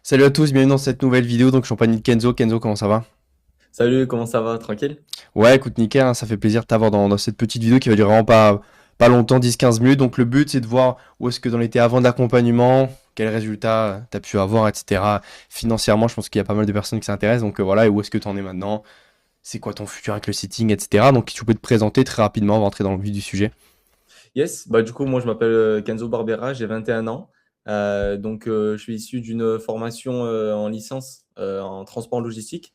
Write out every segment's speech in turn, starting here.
Salut à tous, bienvenue dans cette nouvelle vidéo. Donc, je suis en compagnie de Kenzo. Kenzo, comment ça va? Salut, comment ça va? Tranquille? Ouais, écoute, nickel, hein, ça fait plaisir de t'avoir dans cette petite vidéo qui va durer vraiment pas longtemps, 10-15 minutes. Donc, le but, c'est de voir où est-ce que t'en étais avant de l'accompagnement, quels résultats t'as pu avoir, etc. Financièrement, je pense qu'il y a pas mal de personnes qui s'intéressent. Donc, voilà, et où est-ce que t'en es maintenant? C'est quoi ton futur avec le sitting, etc. Donc, si tu peux te présenter très rapidement, on va rentrer dans le vif du sujet. Yes, du coup, moi je m'appelle Kenzo Barbera, j'ai 21 ans. Je suis issu d'une formation en licence en transport logistique.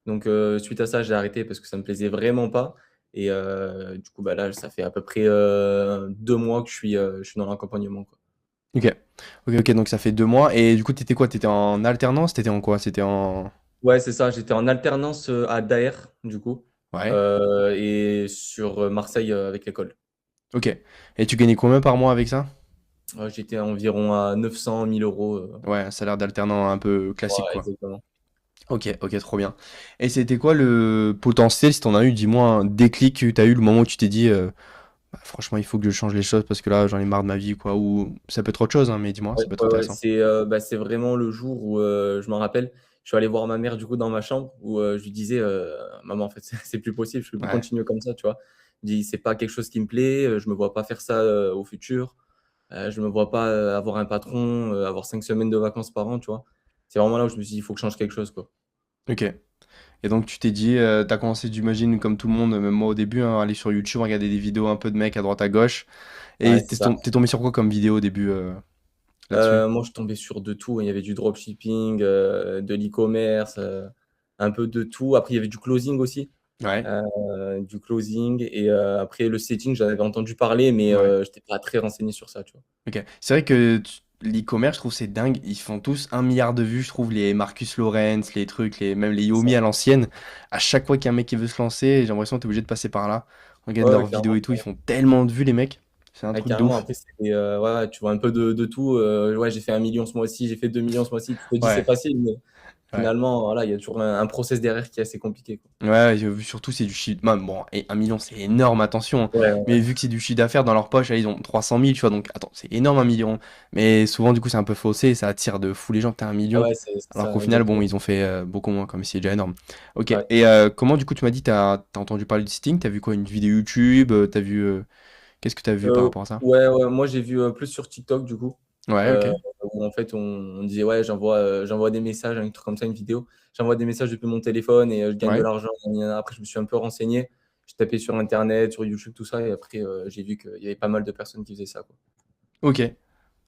Suite à ça, j'ai arrêté parce que ça me plaisait vraiment pas. Du coup, là, ça fait à peu près 2 mois que je suis dans l'accompagnement, quoi. Ok, ok, donc ça fait 2 mois. Et du coup, t'étais quoi? T'étais en alternance? T'étais en quoi? C'était en... Ouais, c'est ça, j'étais en alternance à Daher, du coup, Ouais, et sur Marseille avec l'école. ok. Et tu gagnais combien par mois avec ça? J'étais environ à 900 1000 euros. Ouais, un salaire d'alternant un peu classique, Ouais, quoi. exactement. Ok, ok, trop bien. Et c'était quoi le potentiel, si t'en as eu, dis-moi, un déclic que t'as eu le moment où tu t'es dit, bah, franchement, il faut que je change les choses parce que là, j'en ai marre de ma vie, quoi. Ou ça peut être autre chose, hein, mais dis-moi, Ouais, ça peut être ouais, ouais, intéressant. c'est vraiment le jour où je m'en rappelle, je suis allé voir ma mère du coup dans ma chambre où je lui disais maman en fait c'est plus possible, je peux plus Ouais, continuer comme ça, tu vois. Je dis c'est pas quelque chose qui me plaît, je me vois pas faire ça au futur, je me vois pas avoir un patron, avoir 5 semaines de vacances par an, tu vois. C'est vraiment là où je me suis dit il faut que je change quelque chose quoi. ok. Et donc, tu t'es dit, t'as commencé, j'imagine, comme tout le monde, même moi au début, hein, à aller sur YouTube, regarder des vidéos un peu de mecs à droite à gauche. Ouais, Et c'est ça. t'es tombé sur quoi comme vidéo au début là-dessus? Moi je tombais sur de tout, hein. Il y avait du dropshipping, de l'e-commerce, un peu de tout. Après il y avait du closing aussi. Ouais, Du closing après le setting, j'en avais entendu parler, mais ouais. j'étais pas très renseigné sur ça, tu vois? Ok. C'est vrai que l'e-commerce, je trouve c'est dingue. Ils font tous 1 milliard de vues, je trouve, les Marcus Lawrence, les trucs, même les C'est ça. Yomi à l'ancienne. À chaque fois qu'il y a un mec qui veut se lancer, j'ai l'impression que t'es obligé de passer par là. Regarde Ouais, ouais, leurs vidéos clairement. et tout, ils font tellement de vues, les mecs. C'est un Ouais, truc de carrément. ouf. Après, ouais, ouais, tu vois un peu de tout, ouais, j'ai fait 1 million ce mois-ci, j'ai fait 2 millions ce mois-ci. Tu te dis: «C'est Ouais, facile», mais ouais. finalement, voilà, il y a toujours un process derrière qui est assez compliqué, quoi. Ouais, ouais, j'ai vu surtout, c'est du chiffre. Bon, et 1 million, c'est énorme, attention, hein. Ouais, ouais, Mais vu que c'est du chiffre d'affaires dans leur poche, là, ils ont 300 000, tu vois. Donc, attends, c'est énorme, 1 million. Mais souvent, du coup, c'est un peu faussé. Ça attire de fou les gens que t'as 1 million. ouais, c'est Alors qu'au ça, final, bon, exactement. ils ont fait beaucoup moins, comme c'est déjà énorme. Ok. Ouais. Et comment, du coup, tu m'as dit, t'as entendu parler du sitting? T'as vu quoi? Une vidéo YouTube? T'as vu. Qu'est-ce que t'as vu par Heu, rapport à ça? ouais, ouais, moi j'ai vu, plus sur TikTok du coup, Ouais, ok. heu, où en fait on disait: «Ouais, j'envoie des messages», un truc comme ça, une vidéo. «J'envoie des messages depuis mon téléphone et je gagne de Ouais. l'argent, nia nia nia». Après je me suis un peu renseigné, j'ai tapé sur internet, sur YouTube, tout ça et après, j'ai vu qu'il y avait pas mal de personnes qui faisaient ça, quoi. Ok.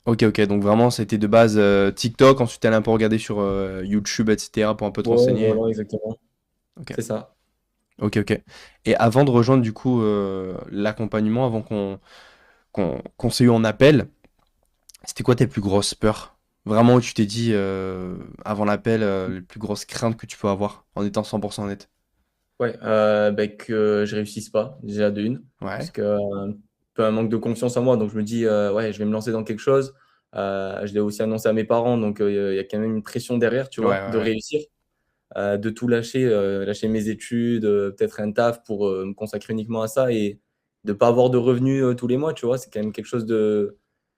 Ok, ok. Donc, vraiment, c'était de base TikTok. Ensuite, t'es allé un peu regarder sur YouTube, etc. pour un peu te Ouais, renseigner. voilà, exactement. Ok. C'est ça. Ok, ok. Et avant de rejoindre du coup l'accompagnement, avant qu'on s'ait eu en appel, c'était quoi tes plus grosses peurs? Vraiment où tu t'es dit avant l'appel, les plus grosses craintes que tu peux avoir en étant 100% honnête. Ouais, que je réussisse pas, déjà de 1, parce Ouais, que, un peu un manque de confiance en moi, donc je me dis: «Ouais, je vais me lancer dans quelque chose». Je l'ai aussi annoncé à mes parents, donc il y a quand même une pression derrière, tu ouais, vois? ouais, De ouais. réussir, de tout lâcher, lâcher mes études, peut-être un taf pour, me consacrer uniquement à ça et de pas avoir de revenus, tous les mois, tu vois? C'est quand même quelque chose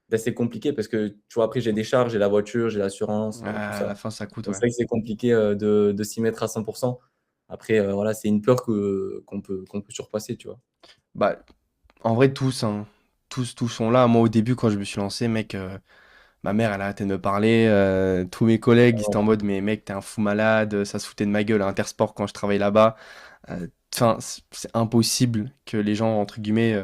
d'assez compliqué parce que, tu vois, après j'ai des charges, j'ai la voiture, j'ai l'assurance, tout À ça. la fin, ça coûte, Donc ouais. c'est vrai que c'est compliqué, de s'y mettre à 100. Après, voilà, c'est une peur qu'on peut surpasser, tu vois? Bah, en vrai, tous, hein. Tous sont là. Moi, au début, quand je me suis lancé, mec, ma mère, elle a arrêté de me parler. Tous mes collègues, ils étaient en mode, mais mec, t'es un fou malade. Ça se foutait de ma gueule à Intersport quand je travaillais là-bas. Enfin, c'est impossible que les gens, entre guillemets,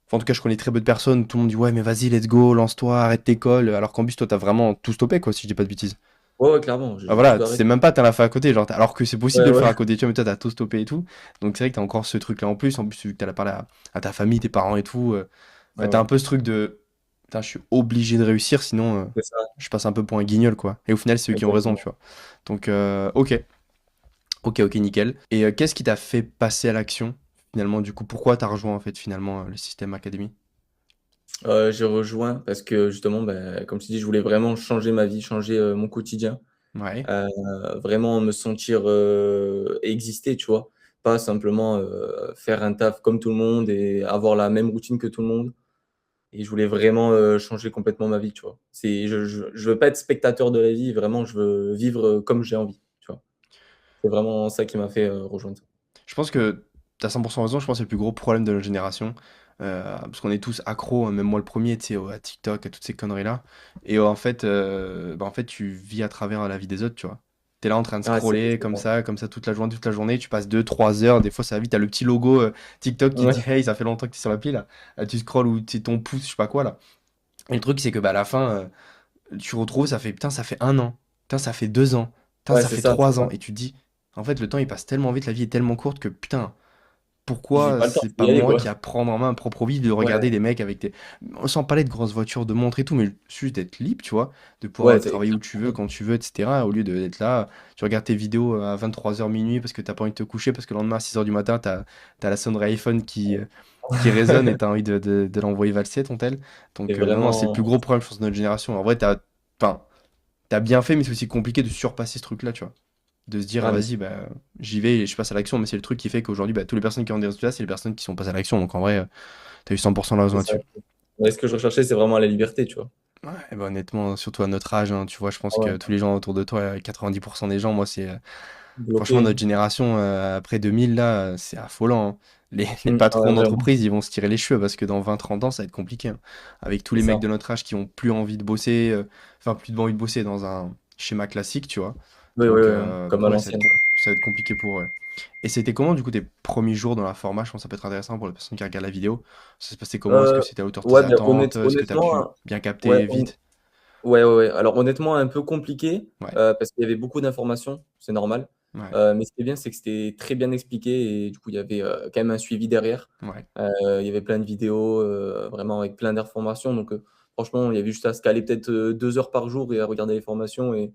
enfin, en tout cas, je connais très peu de personnes. Tout le monde dit, ouais, mais vas-y, let's go, lance-toi, arrête l'école. Alors qu'en plus, toi, t'as vraiment tout stoppé, quoi, si je dis pas de bêtises. Ouais, ouais, clairement, Bah j'ai voilà, tout c'est arrêté. même pas, t'as la fait à côté, genre, alors que c'est possible Ouais, de le ouais, faire à côté, tu vois, mais toi, t'as tout stoppé et tout. Donc, c'est vrai que t'as encore ce truc-là en plus. En plus, vu que t'as parlé à ta famille, tes parents et tout, ouais, bah, t'as un ouais, peu ce truc de, putain, je suis obligé de réussir, sinon, c'est ça, je passe un peu pour un guignol, quoi. Et au final, c'est eux qui ont raison, tu exactement. vois. Donc, ok, ok, ok, nickel. Et qu'est-ce qui t'a fait passer à l'action, finalement, du coup, pourquoi t'as rejoint, en fait, finalement, le système académie? J'ai rejoint parce que justement, comme tu dis, je voulais vraiment changer ma vie, changer, mon quotidien, Ouais. heu, vraiment me sentir, exister, tu vois? Pas simplement, faire un taf comme tout le monde et avoir la même routine que tout le monde. et je voulais vraiment changer complètement ma vie, tu vois. Je veux pas être spectateur de la vie, vraiment, je veux vivre comme j'ai envie, tu vois. C'est vraiment ça qui m'a fait rejoindre ça. Je pense que tu as 100% raison, je pense que c'est le plus gros problème de notre génération. Parce qu'on est tous accros, hein, même moi le premier, tu sais, à TikTok, à toutes ces conneries-là. Et en fait, tu vis à travers la vie des autres, tu vois. T'es là en train de Ah, scroller c'est vrai. comme ça toute la journée, tu passes 2 3 heures, des fois ça va vite, t'as le petit logo TikTok qui te dit Ouais, hey, ça fait longtemps que t'es sur l'appli là. Tu scrolls ou c'est ton pouce, je sais pas quoi là. Et le truc c'est que bah, à la fin, tu retrouves, ça fait putain, ça fait 1 an, putain, ça fait 2 ans, putain, ouais, ça fait c'est 3 ans. ça. Et tu te dis, en fait, le temps il passe tellement vite, la vie est tellement courte que putain, J'ai pourquoi pas le temps, c'est faut pas y aller, moi quoi. qui à prendre en main ma propre vie, de regarder Ouais, des mecs avec des... Sans parler de grosses voitures, de montres et tout, mais juste d'être libre, tu vois, de pouvoir ouais, aller c'est travailler où tu veux, quand tu veux, etc. Au lieu d'être là, tu regardes tes vidéos à 23 h minuit parce que t'as pas envie de te coucher, parce que le lendemain à 6 h du matin, t'as la sonnerie iPhone qui résonne et t'as envie de l'envoyer valser ton tel. c'est Donc non, c'est le plus vraiment gros problème, je pense, de notre génération. En vrai, enfin, t'as bien fait, mais c'est aussi compliqué de surpasser ce truc-là, tu vois. De se dire, ah mais vas-y, bah, j'y vais et je passe à l'action, mais c'est le truc qui fait qu'aujourd'hui, bah, toutes les personnes qui ont des résultats, c'est les personnes qui sont passées à l'action. Donc en vrai, t'as eu 100% de raison c'est ça. là-dessus. Ouais, ce que je recherchais, c'est vraiment la liberté, tu vois? Ouais, et bah, honnêtement, surtout à notre âge, hein, tu vois, je pense Ah que ouais, tous les gens autour de toi, 90% des gens, moi, c'est franchement bloqué. notre génération après 2000, là, c'est affolant, hein. Les Ah ouais, patrons vraiment, d'entreprise, ils vont se tirer les cheveux parce que dans 20 30 ans, ça va être compliqué, hein. Avec tous c'est les ça. mecs de notre âge qui ont plus envie de bosser, enfin, plus envie de bosser dans un schéma classique, tu vois. Oui, oui, oui, comme Donc à ouais, l'ancienne. ça va être compliqué pour eux. Et c'était comment, du coup, tes premiers jours dans la format? Je pense que ça peut être intéressant pour les personnes qui regardent la vidéo. Ça se passait comment? Est-ce que Heu, c'était à la hauteur de tes ouais, ben, attentes? Est-ce que tu as pu honnêtement, bien ouais, capter vite? ouais, ouais, ouais. Alors honnêtement, un peu compliqué, Ouais, parce qu'il y avait beaucoup d'informations, c'est normal. ouais, Mais ce qui est bien, c'est que c'était très bien expliqué et du coup, il y avait, quand même un suivi derrière. ouais. Il y avait plein de vidéos, vraiment avec plein d'informations donc franchement, il y avait juste à se caler peut-être, 2 heures par jour et à regarder les formations et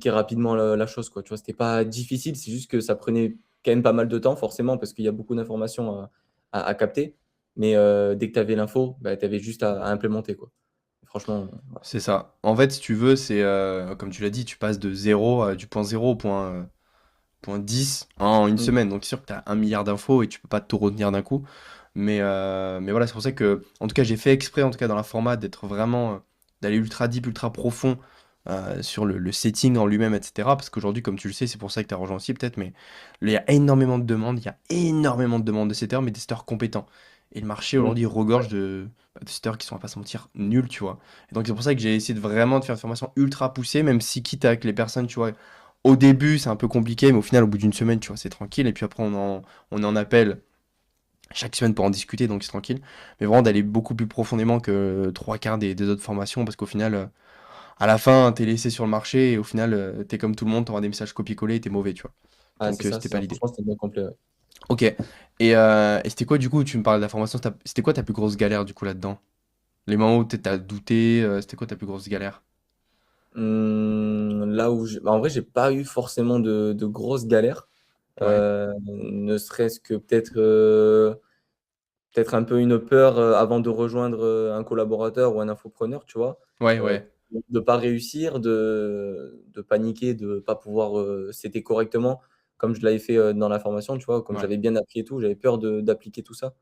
tu rapidement la chose, quoi, tu vois? C'était pas difficile, c'est juste que ça prenait quand même pas mal de temps forcément parce qu'il y a beaucoup d'informations à capter mais dès que tu avais l'info, bah, tu avais juste à implémenter, quoi. Franchement, voilà. C'est ça. En fait, si tu veux, c'est comme tu l'as dit, tu passes de zéro du point zéro au point 10 en une Mmh. semaine. Donc, c'est sûr que tu as 1 milliard d'infos et tu peux pas tout retenir d'un coup. Mais voilà, c'est pour ça que, en tout cas, j'ai fait exprès, en tout cas, dans la format, d'être vraiment, d'aller ultra deep, ultra profond sur le setting en lui-même, etc. Parce qu'aujourd'hui, comme tu le sais, c'est pour ça que tu as rejoint aussi, peut-être, mais il y a énormément de demandes, il y a énormément de demandes de setters, mais des setters compétents. Et le marché Mmh. aujourd'hui regorge de setters qui sont, on va pas se mentir, nuls, tu vois. Et donc, c'est pour ça que j'ai essayé de vraiment de faire une formation ultra poussée, même si quitte avec les personnes, tu vois, au début, c'est un peu compliqué, mais au final, au bout d'une semaine, tu vois, c'est tranquille. Et puis après, on en appelle chaque semaine pour en discuter, donc c'est tranquille. Mais vraiment d'aller beaucoup plus profondément que trois quarts des autres formations, parce qu'au final, à la fin, t'es laissé sur le marché et au final, t'es comme tout le monde, t'auras des messages copier-coller et t'es mauvais, tu vois. Ah, Donc c'était c'est pas ça. l'idée. Franchement, c'était bien complet, ouais. Ok. Et c'était quoi du coup, tu me parles de la formation, c'était quoi ta plus grosse galère du coup là-dedans? Les moments où t'as douté, c'était quoi ta plus grosse galère? Là où j'ai bah, en vrai, j'ai pas eu forcément de grosses galères, Ouais. ne serait-ce que peut-être un peu une peur, avant de rejoindre, un collaborateur ou un infopreneur, tu vois? Ouais, Heu, ouais, de pas réussir, de paniquer, de pas pouvoir, setter correctement comme je l'avais fait, dans la formation, tu vois? Comme ouais. j'avais bien appris et tout, j'avais peur d'appliquer tout ça.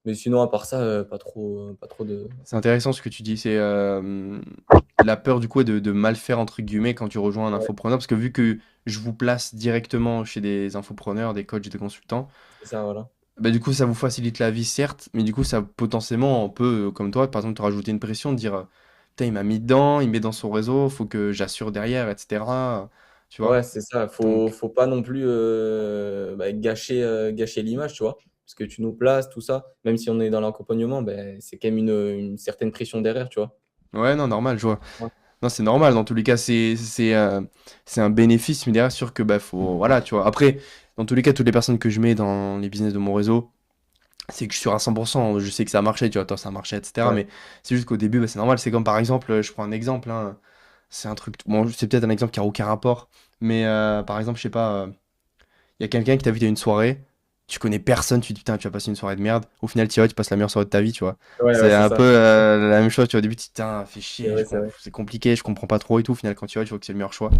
Mais sinon, à part ça, pas trop de C'est intéressant ce que tu dis. C'est la peur du coup est de mal faire entre guillemets quand tu rejoins un ouais, infopreneur. Parce que vu que je vous place directement chez des infopreneurs, des coachs, des consultants, c'est ça, voilà. bah, du coup ça vous facilite la vie certes, mais du coup ça potentiellement on peut, comme toi, par exemple, te rajouter une pression de dire putain il m'a mis dedans, il me met dans son réseau, faut que j'assure derrière, etc. Tu vois? Ouais, c'est ça, Donc faut pas non plus, bah, gâcher l'image, tu vois? Parce que tu nous places, tout ça, même si on est dans l'accompagnement, beh, c'est quand même une certaine pression derrière, tu vois? ouais, non, normal, je vois. Ouais, Non, c'est normal, dans tous les cas, c'est un bénéfice, mais derrière, sûr que, bah, faut, voilà, tu vois. Après, dans tous les cas, toutes les personnes que je mets dans les business de mon réseau, c'est que je suis sûr à 100%, je sais que ça a marché, tu vois, toi, ça a marché, etc. ouais, Mais c'est juste qu'au début, bah, c'est normal, c'est comme par exemple, je prends un exemple, hein, c'est un truc, bon, c'est peut-être un exemple qui a aucun rapport, mais par exemple, je sais pas, il y a quelqu'un qui t'invite à une soirée, tu connais personne, tu te dis putain, tu vas passer une soirée de merde. Au final, tu vas, tu passes la meilleure soirée de ta vie, tu vois. ouais, ouais, C'est c'est un peu ça. la même chose, tu vois. Au début, tu te dis putain, fais C'est chier, vrai, c'est vrai. c'est compliqué, je comprends pas trop et tout. Au final, quand tu vois que c'est le meilleur choix.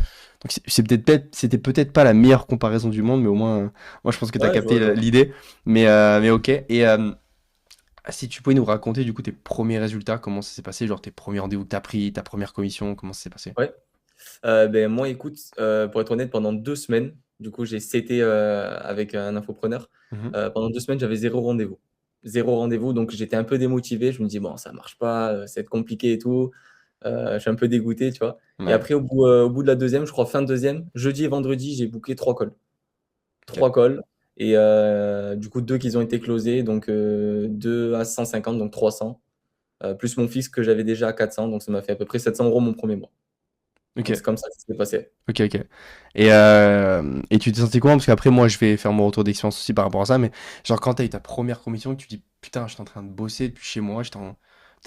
Donc, c'était peut-être pas la meilleure comparaison du monde, mais au moins, moi, je pense que t'as Ouais, capté je vois. l'idée. Mais ok. Et Ah, si tu pouvais nous raconter du coup tes premiers résultats, comment ça s'est passé, genre tes premiers rendez-vous que tu as pris, ta première commission, comment ça s'est passé? Ouais. Beh, moi, écoute, pour être honnête, pendant 2 semaines, du coup, j'ai CT, avec un infopreneur. Mmh. Pendant 2 semaines, j'avais 0 rendez-vous. 0 rendez-vous, donc j'étais un peu démotivé. Je me dis: «Bon, ça marche pas, ça va être compliqué et tout». Je suis un peu dégoûté, tu vois? Et Ouais, après au bout de la deuxième, je crois fin deuxième, jeudi et vendredi, j'ai booké 3 calls. OK. 3 calls et du coup 2 qui ont été closés, donc 2 à 150, donc 300, plus mon fixe que j'avais déjà à 400, donc ça m'a fait à peu près 700 € mon premier mois. Donc OK. c'est comme ça que ça s'est passé. OK, OK. Et tu t'es senti comment? Parce qu'après, moi, je vais faire mon retour d'expérience aussi par rapport à ça, mais genre, quand t'as eu ta première commission, que tu dis, putain, j'étais en train de bosser depuis chez moi, j'étais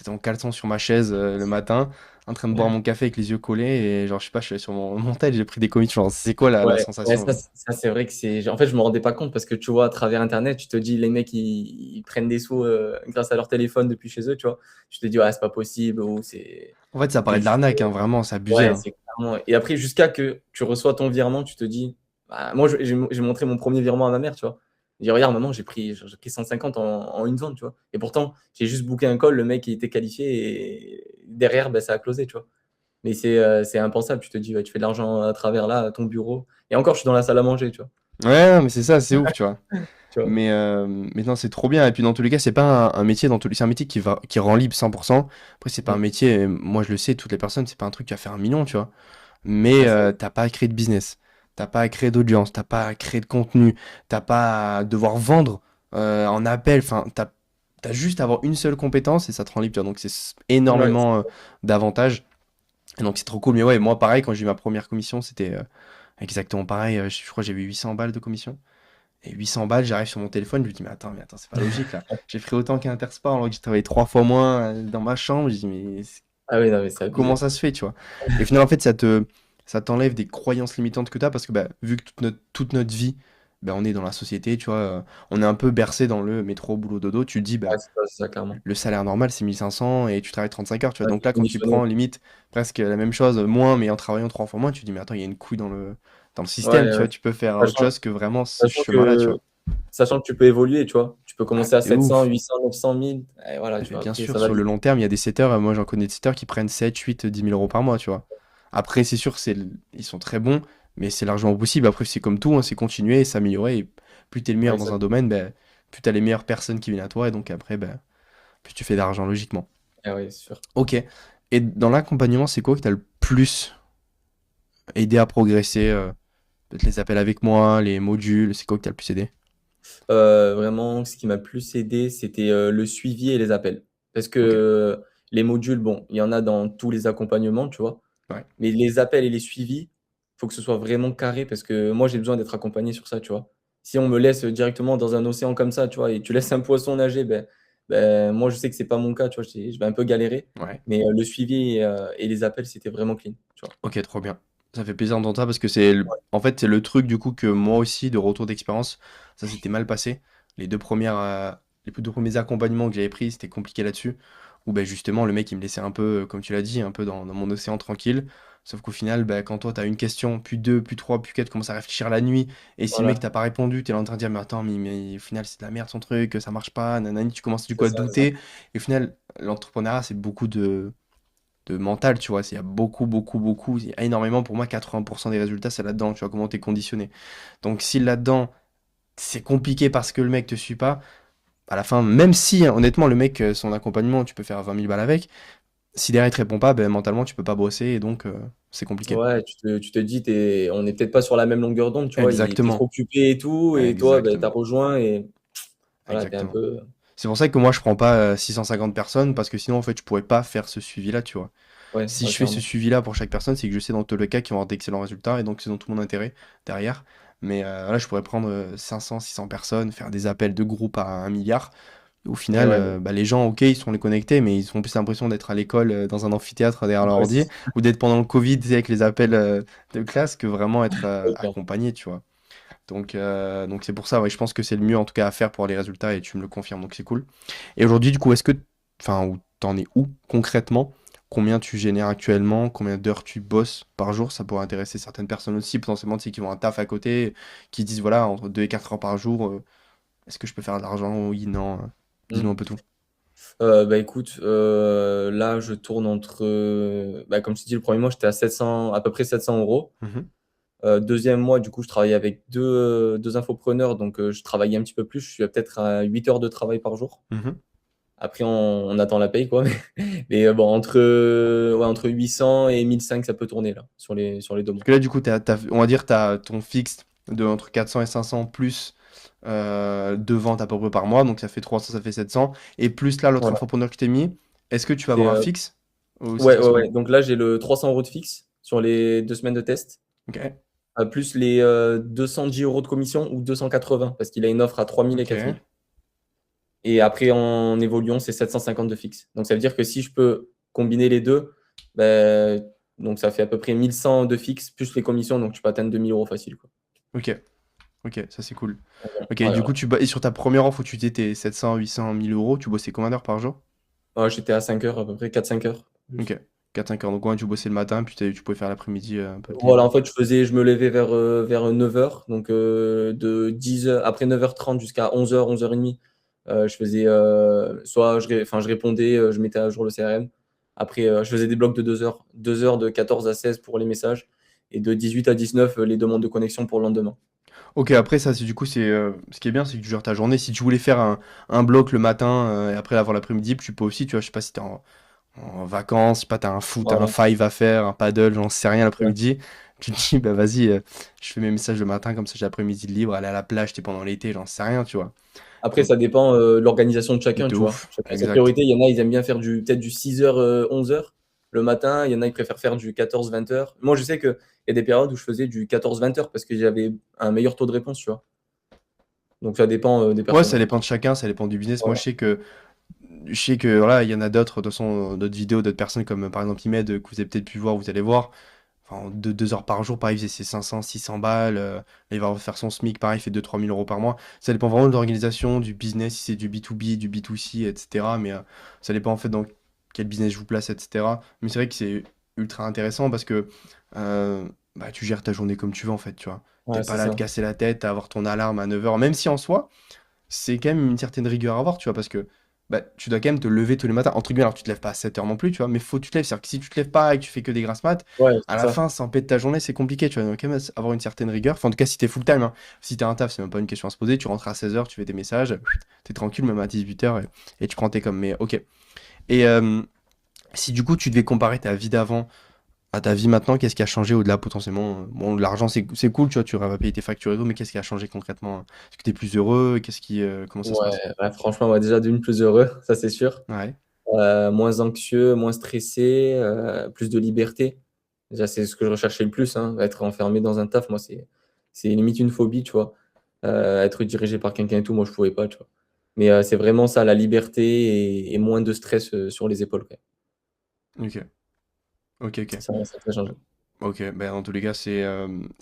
en caleçon sur ma chaise le matin, en train de boire mon café avec les yeux collés, et genre, je sais pas, je suis allé sur mon tel, j'ai pris des commissions. Genre, c'est quoi la Ouais, sensation, ça genre? ça c'est vrai que c'est en fait, je me rendais pas compte parce que tu vois, à travers internet, tu te dis: «Les mecs, ils prennent des sous, grâce à leur téléphone depuis chez eux», tu vois? Tu te dis: «Ouais, c'est pas possible» ou En fait, ça paraît c'est de juste, l'arnaque, hein, vraiment, c'est abusé, ouais, hein. c'est clairement et après jusqu'à que tu reçois ton virement, tu te dis bah, moi, je j'ai montré mon premier virement à ma mère, tu vois? J'ai dit: «Regarde maman, j'ai pris 150 en une vente», tu vois? Et pourtant, j'ai juste booké un call, le mec, il était qualifié et derrière, bah, ça a closé, tu vois? Mais c'est impensable, tu te dis: «Ouais, tu fais de l'argent à travers là, à ton bureau» et encore, je suis dans la salle à manger, tu vois? Ouais, non, mais c'est ça, c'est ouf, tu vois. Tu vois? Mais non, c'est trop bien. Et puis dans tous les cas, c'est pas un métier c'est un métier qui rend libre 100%. Après, c'est pas un Mmh. métier, moi je le sais, toutes les personnes, c'est pas un truc qui va faire un million, tu vois. Mais Ouais, c'est vrai. t'as pas à créer de business, t'as pas à créer d'audience, t'as pas à créer de contenu, t'as pas à devoir vendre en appel. Enfin, t'as juste à avoir une seule compétence et ça te rend libre, tu vois. Donc Ouais, énormément d'avantages. Et donc c'est trop cool. Mais ouais, moi pareil, quand j'ai eu ma première commission, c'était exactement pareil. Je crois que j'avais 800 balles de commission. Et 800 balles, j'arrive sur mon téléphone, je lui dis, mais attends, c'est pas logique là. J'ai pris autant qu'un Intersport alors que j'ai travaillé 3 fois moins dans ma chambre. Je dis, mais ah oui, non, mais c'est comment abusé. ça se fait, tu vois? Et au final, en fait, ça t'enlève des croyances limitantes que t'as parce que bah, vu que toute notre vie, bah, on est dans la société, tu vois, on est un peu bercé dans le métro, boulot, dodo. Tu te dis, Ouais, bah, c'est ça, clairement. le salaire normal, c'est 1500 et tu travailles 35 heures, tu vois. Ouais, Donc tu es là, quand tu conditionné. prends limite presque la même chose, moins, mais en travaillant 3 fois moins, tu te dis, mais attends, il y a une couille dans le système, Ouais, tu ouais. vois. Tu peux faire autre Sachant chose que vraiment ce sachant chemin-là, tu que vois. sachant que tu peux évoluer, tu vois? Tu peux Ah, commencer mais à de 700, ouf. 800, 900, 1000 et voilà, Ah, tu mais vois? bien Après, sûr, ça va sur le vite. long terme, il y a des setters, moi j'en connais des setters qui prennent 7, 8, 10 000 euros par mois, tu vois. Après, c'est sûr, ils sont très bons, mais c'est largement possible. Après, c'est comme tout, hein, c'est continuer, s'améliorer. Et plus t'es le Ouais, meilleur dans un exactement. domaine, ben, plus t'as les meilleures personnes qui viennent à toi, et donc après, ben, plus tu fais d'argent, logiquement. Ah oui, c'est sûr. Ok. Et dans l'accompagnement, c'est quoi que t'as le plus aidé à progresser peut-être les appels avec moi, les modules, c'est quoi que t'as le plus aidé? Vraiment, ce qui m'a le plus aidé, c'était, le suivi et les appels. Parce Ok. que les modules, bon, il y en a dans tous les accompagnements, tu vois? Ouais. Mais les appels et les suivis, faut que ce soit vraiment carré parce que moi, j'ai besoin d'être accompagné sur ça, tu vois? Si on me laisse directement dans un océan comme ça, tu vois? Et tu laisses un poisson nager, moi, je sais que c'est pas mon cas, tu vois? Je vais un peu galérer, Ouais. mais le suivi et les appels, c'était vraiment clean, tu vois? Ok, trop bien. Ça fait plaisir d'entendre ça parce que en fait, c'est le truc du coup que moi aussi, de retour d'expérience, ça s'était mal passé. Les deux premiers accompagnements que j'avais pris, c'était compliqué là-dessus. Où ben, justement, le mec, il me laissait un peu, comme tu l'as dit, un peu dans mon océan tranquille. Sauf qu'au final, ben, quand toi, t'as une question, puis deux, puis trois, puis quatre, tu commences à réfléchir la nuit. Et si le mec Voilà, t'a pas répondu, t'es là en train de dire, mais attends, mais au final, c'est de la merde son truc, ça marche pas, nanani, tu commences du coup c'est à ça, c'est ça. douter. Et au final, l'entrepreneuriat, c'est beaucoup de mental, tu vois. Il y a beaucoup, beaucoup, beaucoup, il y a énormément, pour moi, 80% des résultats, c'est là-dedans, tu vois, comment t'es conditionné. Donc, si là-dedans, c'est compliqué parce que le mec te suit pas, à la fin, même si, hein, honnêtement, le mec, son accompagnement, tu peux faire 20 000 balles avec, si derrière il te répond pas, ben, mentalement, tu peux pas bosser et donc, c'est compliqué. Ouais, tu te dis: «On est peut-être pas sur la même longueur d'onde», tu vois? Il était trop Exactement. occupé et tout et toi, tu as Exactement. rejoint et voilà, tu es un Exactement. peu C'est pour ça que moi, je prends pas 650 personnes parce que sinon, en fait, je pourrais pas faire ce suivi-là, tu vois. ouais, Si ouais, je fais ce clairement. suivi-là pour chaque personne, c'est que je sais dans tous les cas qu'ils vont avoir d'excellents résultats et donc c'est dans tout mon intérêt derrière. Mais là, je pourrais prendre 500, 600 personnes, faire des appels de groupe à 1 milliard. Au Et final, ouais, bah, les gens, ok, ils sont les connectés, mais ils ont plus l'impression d'être à l'école dans un amphithéâtre derrière leur ouais, ordi ou d'être pendant le Covid, tu sais, avec les appels de classe que vraiment être c'est clair. accompagné, tu vois. Donc c'est pour ça, ouais, je pense que c'est le mieux en tout cas à faire pour les résultats et tu me le confirmes, donc c'est cool. Et aujourd'hui, du coup, enfin, t'en es où concrètement? Combien tu génères actuellement? Combien d'heures tu bosses par jour? Ça pourrait intéresser certaines personnes aussi, potentiellement, tu sais, qui ont un taf à côté, qui se disent, voilà, entre 2 et 4 heures par jour, est-ce que je peux faire de l'argent? Oui, non. Mmh. Dis-nous un peu tout. Bah écoute, là je tourne entre, bah, comme je t'ai dit, le premier mois j'étais à 700, à peu près 700 euros. Mhm, Deuxième mois, du coup, je travaillais avec deux infopreneurs, donc je travaillais un petit peu plus. Je suis peut-être à 8 heures de travail par jour. mhm. Après, on attend la paye, quoi. Mais bon, ouais, entre 800 et 1500, ça peut tourner là, sur les 2 Parce mois. que là, du coup, on va dire, tu as ton fixe de entre 400 et 500 plus deux ventes à peu près par mois, donc ça fait 300, ça fait 700. Et plus là, l'autre Voilà. infopreneur que je t'ai mis, est-ce que tu vas C'est, avoir un fixe? Ou ça se ouais, passe ouais, comment? ouais. Donc là, j'ai le 300 euros de fixe sur les 2 semaines de test, Ok, plus les 210 euros de commission ou 280, parce qu'il a une offre à 3000 et ok, 4000. Et après, en évoluant, c'est 750 de fixe. Donc, ça veut dire que si je peux combiner les deux, ben, donc ça fait à peu près 1100 de fixe, plus les commissions, donc tu peux atteindre 2000 € facile, quoi. ok, ok, ça c'est cool. Voilà. Ok, Ouais, du coup, ouais. et sur ta première offre où tu étais tes 700, 800, 1000 euros, tu bossais combien d'heures par jour? Ouais, j'étais à 5 heures, à peu près 4-5 heures. Ok, 4-5 heures. Donc, ouais, tu bossais le matin, puis tu pouvais faire l'après-midi un peu de Voilà, libre. en fait, je me levais vers 9 heures, donc de 10 heures, après 9h30 jusqu'à 11 heures, 11 heures 30. Je faisais, soit je répondais, je mettais à jour le CRM. Après, je faisais des blocs de 2 heures, 2 heures de 14 à 16 pour les messages, et de 18 à 19, les demandes de connexion pour le lendemain. Ok, après ça, c'est du coup, ce qui est bien, c'est que tu gères ta journée. Si tu voulais faire un bloc le matin et après l'avoir l'après-midi, tu peux aussi, tu vois, je sais pas si t'es en vacances, je sais pas, t'as un foot, t'as un Voilà. five à faire, un paddle, j'en sais rien Ouais. l'après-midi. Tu te dis, bah vas-y, je fais mes messages le matin, comme ça j'ai l'après-midi de libre, aller à la plage, t'es pendant l'été, j'en sais rien, tu vois. Après, Donc, ça dépend de l'organisation de chacun, de tu vois. ouf, Chacun a sa exact. priorité. Il y en a, ils aiment bien faire peut-être du 6 heures, 11 heures le matin. Il y en a, ils préfèrent faire du 14-20 heures. Moi, je sais qu'il y a des périodes où je faisais du 14-20 heures parce que j'avais un meilleur taux de réponse, tu vois. Donc, ça dépend des Ouais, personnes, ça en fait. dépend de chacun, ça dépend du business. Moi, Voilà. je sais que, voilà, il y en a d'autres, de toute façon, d'autres vidéos, d'autres personnes, comme par exemple Imed, que vous avez peut-être pu voir, vous allez voir. Enfin, 2 heures par jour, pareil, il faisait ses 500, 600 balles. Là, il va faire son SMIC, pareil, il fait 2-3 000 euros par mois. Ça dépend vraiment de l'organisation, du business, si c'est du B2B, du B2C, etc. Mais ça dépend en fait dans quel business je vous place, etc. Mais c'est vrai que c'est ultra intéressant parce que bah, tu gères ta journée comme tu veux, en fait, tu vois. T'es Ouais, pas c'est là à te ça. casser la tête, à avoir ton alarme à 9 heures, même si en soi, c'est quand même une certaine rigueur à avoir, tu vois, parce que bah, tu dois quand même te lever tous les matins. Entre guillemets, alors tu te lèves pas à 7 heures non plus, tu vois, mais faut que tu te lèves. C'est-à-dire que si tu te lèves pas et que tu fais que des grasses mat, Ouais, à c'est la ça. fin, sans paix de ta journée, c'est compliqué, tu vois. Donc, quand même avoir une certaine rigueur. Enfin, en tout cas, si t'es full time, hein. Si t'es un taf, c'est même pas une question à se poser. Tu rentres à 16 heures, tu fais tes messages, t'es tranquille, même à 18 heures, et tu prends tes comme. Mais ok. Et si du coup, tu devais comparer ta vie d'avant à ta vie maintenant, qu'est-ce qui a changé au-delà potentiellement? Bon, l'argent, c'est cool, tu vois, tu vas payer tes factures et tout, mais qu'est-ce qui a changé concrètement? Est-ce que t'es plus heureux? Comment ça se Ouais, passe? ouais, franchement, ouais, déjà d'une plus heureux, ça c'est sûr. Ouais. Moins anxieux, moins stressé, plus de liberté. Déjà, c'est ce que je recherchais le plus, hein. Être enfermé dans un taf, moi, c'est limite une phobie, tu vois. Être dirigé par quelqu'un et tout, moi, je pouvais pas, tu vois. Mais c'est vraiment ça, la liberté et moins de stress sur les épaules, quand même. Ok. Ok, ok. Ça a très changé. Ok, ben dans tous les cas, c'est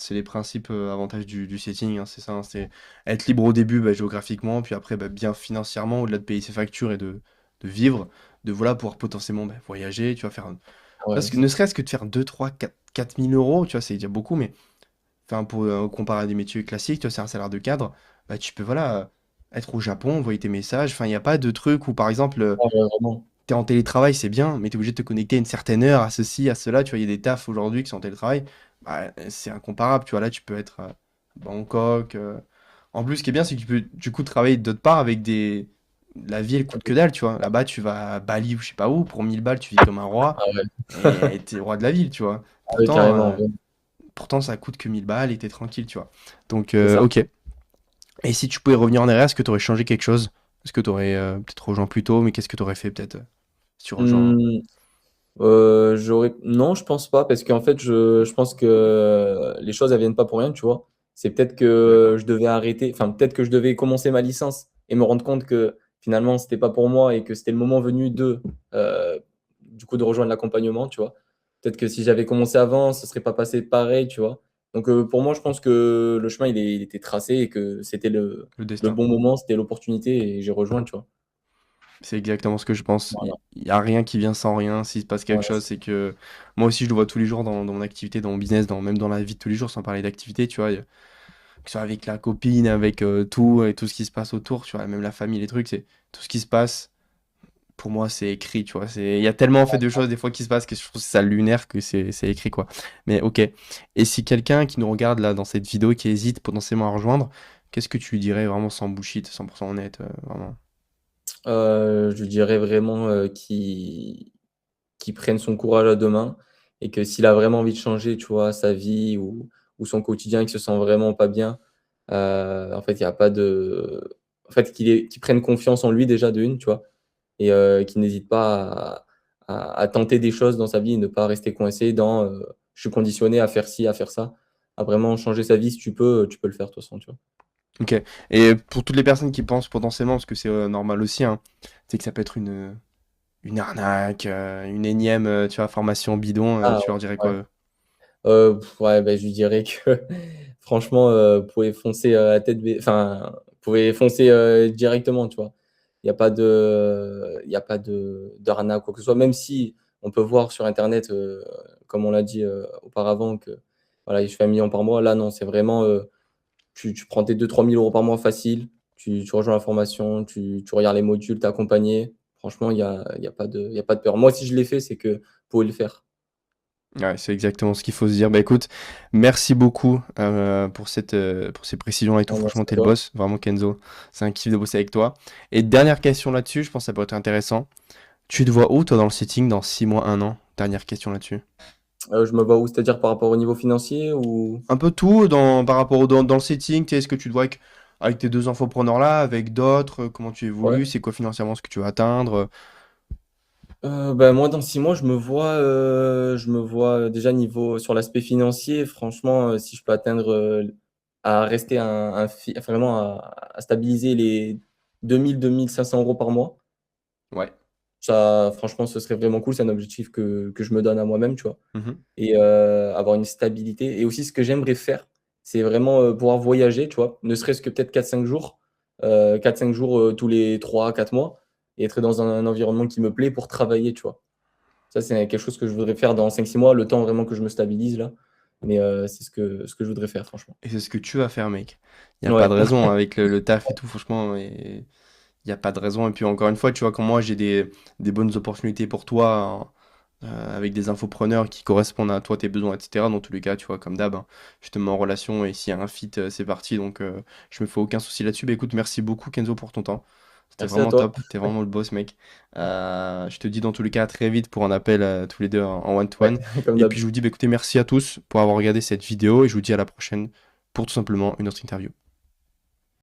les principes avantages du setting, hein, c'est ça, hein, c'est être libre au début bah, géographiquement, puis après bah, bien financièrement, au-delà de payer ses factures et de vivre, de voilà, pouvoir potentiellement bah, voyager, tu vas faire, Ouais, ne serait-ce que de faire 2 3 4 000 euros, tu vois, c'est déjà beaucoup, mais enfin, pour comparer à des métiers classiques, tu vois, c'est un salaire de cadre, bah, tu peux voilà, être au Japon, envoyer tes messages, enfin, il n'y a pas de truc où par exemple, ouais, ouais, vraiment. t'es en télétravail, c'est bien, mais t'es obligé de te connecter à une certaine heure, à ceci, à cela. Tu vois, il y a des tafs aujourd'hui qui sont en télétravail. Bah, c'est incomparable. Tu vois, là, tu peux être à Bangkok. En plus, ce qui est bien, c'est que tu peux du coup travailler d'autre part avec des. La vie, elle coûte que dalle, tu vois. Là-bas, tu vas à Bali ou je sais pas où. Pour 1000 balles, tu vis comme un roi. Ah ouais, Et t'es le roi de la ville, tu vois. ah oui, carrément, ouais. Pourtant, ça coûte que 1000 balles et t'es tranquille, tu vois. Donc, C'est ça. ok. Et si tu pouvais revenir en arrière, est-ce que tu aurais changé quelque chose? Est-ce que tu aurais peut-être rejoint plus tôt, mais qu'est-ce que tu aurais fait peut-être si tu rejoins? Mmh. Non, je pense pas, parce qu'en fait, je pense que les choses, elles viennent pas pour rien, tu vois. C'est peut-être que D'accord. je devais arrêter, enfin, peut-être que je devais commencer ma licence et me rendre compte que finalement, c'était pas pour moi et que c'était le moment venu du coup, de rejoindre l'accompagnement, tu vois. Peut-être que si j'avais commencé avant, ça serait pas passé pareil, tu vois. Donc, pour moi, je pense que le chemin, il était tracé et que c'était Le le destin. bon moment, c'était l'opportunité et j'ai rejoint, tu vois. C'est exactement ce que je pense. Il Voilà. n'y a rien qui vient sans rien. S'il se passe quelque Voilà, chose, c'est que moi aussi, je le vois tous les jours dans mon activité, dans mon business, même dans la vie de tous les jours, sans parler d'activité, tu vois. Que ce soit avec la copine, avec tout et tout ce qui se passe autour, tu vois, même la famille, les trucs, c'est tout ce qui se passe. pour moi, c'est écrit, tu vois. Il y a tellement en fait de choses des fois qui se passent que je trouve ça lunaire que c'est écrit, quoi. Mais ok. Et si quelqu'un qui nous regarde là dans cette vidéo qui hésite potentiellement à rejoindre, qu'est-ce que tu lui dirais vraiment sans bullshit, 100% honnête, vraiment? Je dirais vraiment, qu'il prenne son courage à 2 mains et que s'il a vraiment envie de changer, tu vois, sa vie ou son quotidien, qu'il se sent vraiment pas bien, en fait, il y a pas de en fait, qu'il prenne confiance en lui déjà de une, tu vois? Et qu'il n'hésite pas à tenter des choses dans sa vie et ne pas rester coincé dans, «Je suis conditionné à faire ci, à faire ça». À vraiment changer sa vie si tu peux le faire de toute façon, tu vois? Ok. Et pour toutes les personnes qui pensent potentiellement, parce que c'est normal aussi, hein, tu sais que ça peut être une arnaque, une énième, tu vois, formation bidon, Ah tu leur dirais ouais, quoi? ouais. Ouais, bah, je lui dirais que franchement, vous pouvez foncer, à tête bai enfin, vous pouvez foncer, directement, tu vois? Il y a pas de d'arnaque ou quoi que ce soit, même si on peut voir sur internet, comme on l'a dit, auparavant que, voilà, je fais 1 000 000 par mois. Là, non, c'est vraiment, tu prends tes 2 000 à 3 000 € par mois facile, tu rejoins la formation, tu regardes les modules, tu es accompagné. Franchement, il y a pas de peur. Moi, si je l'ai fait, c'est que vous pouvez le faire. Ouais, c'est exactement ce qu'il faut se dire. Bah écoute, merci beaucoup pour ces précisions et tout. Ouais, merci Franchement, à t'es le toi. boss. Vraiment, Kenzo. C'est un kiff de bosser avec toi. Et dernière question là-dessus, je pense que ça peut être intéressant. Tu te vois où, toi, dans le setting, dans 6 mois, 1 an? Dernière question là-dessus. Je me vois où? C'est-à-dire par rapport au niveau financier ou? Un peu tout par rapport dans le setting. Est-ce que tu te vois avec tes deux infopreneurs là, avec d'autres? Comment tu Ouais. évolues? C'est quoi financièrement ce que tu veux atteindre? Bah, moi dans 6 mois, je me vois, déjà niveau sur l'aspect financier, franchement, si je peux atteindre, à rester un fi enfin vraiment à stabiliser les 2 000-2 500 € par mois. Ouais. Ça, franchement, ce serait vraiment cool. C'est un objectif que je me donne à moi-même, tu vois? Mhm. Et avoir une stabilité et aussi ce que j'aimerais faire, c'est vraiment, pouvoir voyager, tu vois? Ne serait-ce que peut-être 4-5 jours, 4-5 jours, tous les 3-4 mois et être dans un environnement qui me plaît pour travailler, tu vois? Ça, c'est quelque chose que je voudrais faire dans 5-6 mois, le temps vraiment que je me stabilise là. Mais c'est ce que je voudrais faire franchement. Et c'est ce que tu vas faire, mec. Il n'y a pas Ouais, de raison hein, avec le taf et tout, franchement. Il n'y a pas de raison. Et puis encore une fois, tu vois, quand moi j'ai des bonnes opportunités pour toi, hein, avec des infopreneurs qui correspondent à toi, tes besoins, etc. Dans tous les cas, tu vois, comme d'hab, hein, je te mets en relation et s'il y a un fit, c'est parti. Donc je me fais aucun souci là-dessus. Bah écoute, merci beaucoup Kenzo pour ton temps. C'était merci à vraiment toi. top. T'es vraiment le boss, mec. Je te dis dans tous les cas à très vite pour un appel tous les deux en Ouais, one-to-one. comme Et puis d'hab. je vous dis, bah, écoutez, merci à tous pour avoir regardé cette vidéo et je vous dis à la prochaine pour tout simplement une autre interview.